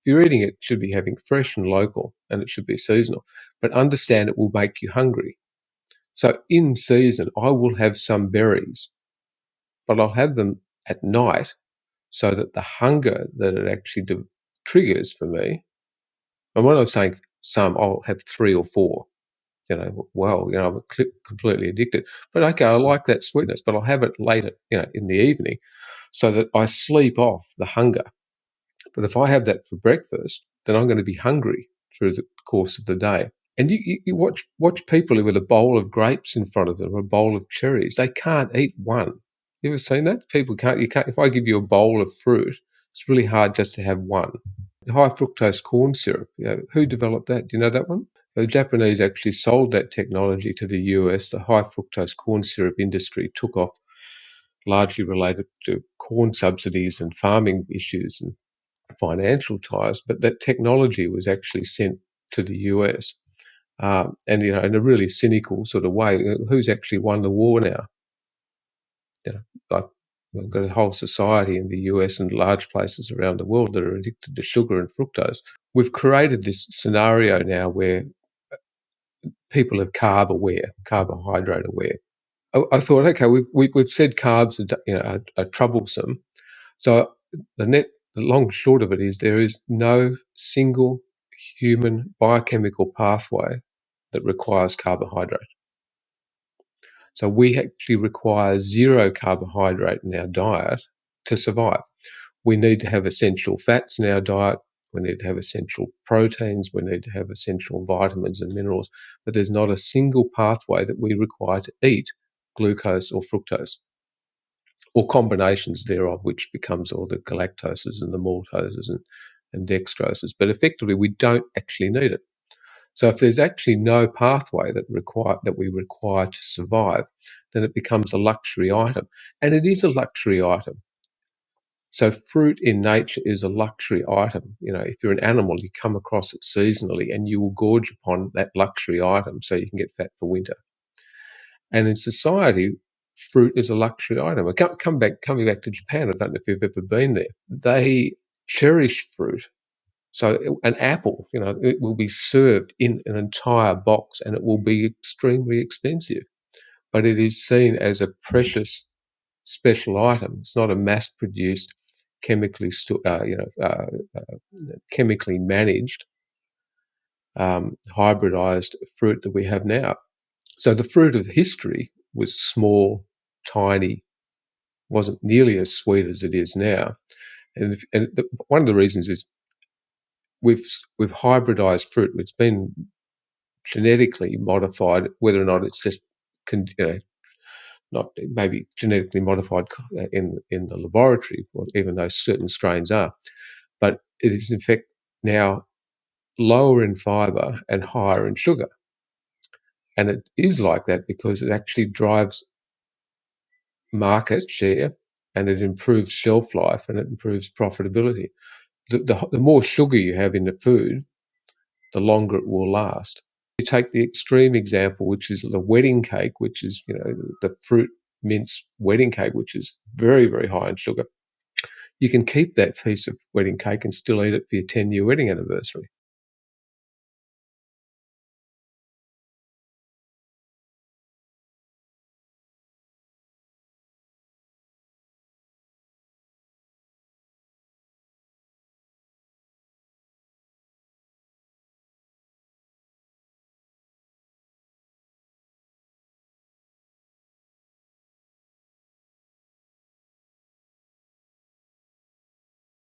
If you're eating it, you should be having fresh and local, and it should be seasonal. But understand it will make you hungry. So in season, I will have some berries, but I'll have them at night so that the hunger that it actually triggers for me, and when I'm saying some, I'll have 3 or 4. I'm completely addicted. But okay, I like that sweetness, but I'll have it later, in the evening, so that I sleep off the hunger. But if I have that for breakfast, then I'm going to be hungry through the course of the day. And you watch people with a bowl of grapes in front of them, or a bowl of cherries. They can't eat one. You ever seen that? People can't. You can't. If I give you a bowl of fruit, it's really hard just to have one. High fructose corn syrup. Who developed that? Do you know that one? The Japanese actually sold that technology to the US. The high fructose corn syrup industry took off, largely related to corn subsidies and farming issues and financial ties. But that technology was actually sent to the US. And in a really cynical sort of way, who's actually won the war now? Like, we've got a whole society in the US and large places around the world that are addicted to sugar and fructose. We've created this scenario now where people are carbohydrate aware. I thought, okay, we've said carbs are troublesome. So the long and short of it is there is no single human biochemical pathway that requires carbohydrate. So we actually require 0 carbohydrate in our diet to survive. We need to have essential fats in our diet. We need to have essential proteins. We need to have essential vitamins and minerals. But there's not a single pathway that we require to eat glucose or fructose, or combinations thereof, which becomes all the galactoses and the maltoses and dextroses. But effectively, we don't actually need it. So if there's actually no pathway that we require to survive, then it becomes a luxury item. And it is a luxury item. So fruit in nature is a luxury item. If you're an animal, you come across it seasonally and you will gorge upon that luxury item so you can get fat for winter. And in society, fruit is a luxury item. Coming back to Japan, I don't know if you've ever been there. They cherish fruit. So an apple, it will be served in an entire box and it will be extremely expensive. But it is seen as a precious special item. It's not a mass-produced, chemically managed, hybridized fruit that we have now. So the fruit of history was small, tiny, wasn't nearly as sweet as it is now. And one of the reasons is we've hybridized fruit. It's been genetically modified, whether or not it's just not maybe genetically modified in the laboratory, even though certain strains are, but it is in fact now lower in fiber and higher in sugar. And it is like that because it actually drives market share, and it improves shelf life, and it improves profitability. The more sugar you have in the food, the longer it will last. You take the extreme example, which is the wedding cake, which is the fruit mince wedding cake, which is very, very high in sugar. You can keep that piece of wedding cake and still eat it for your 10-year wedding anniversary.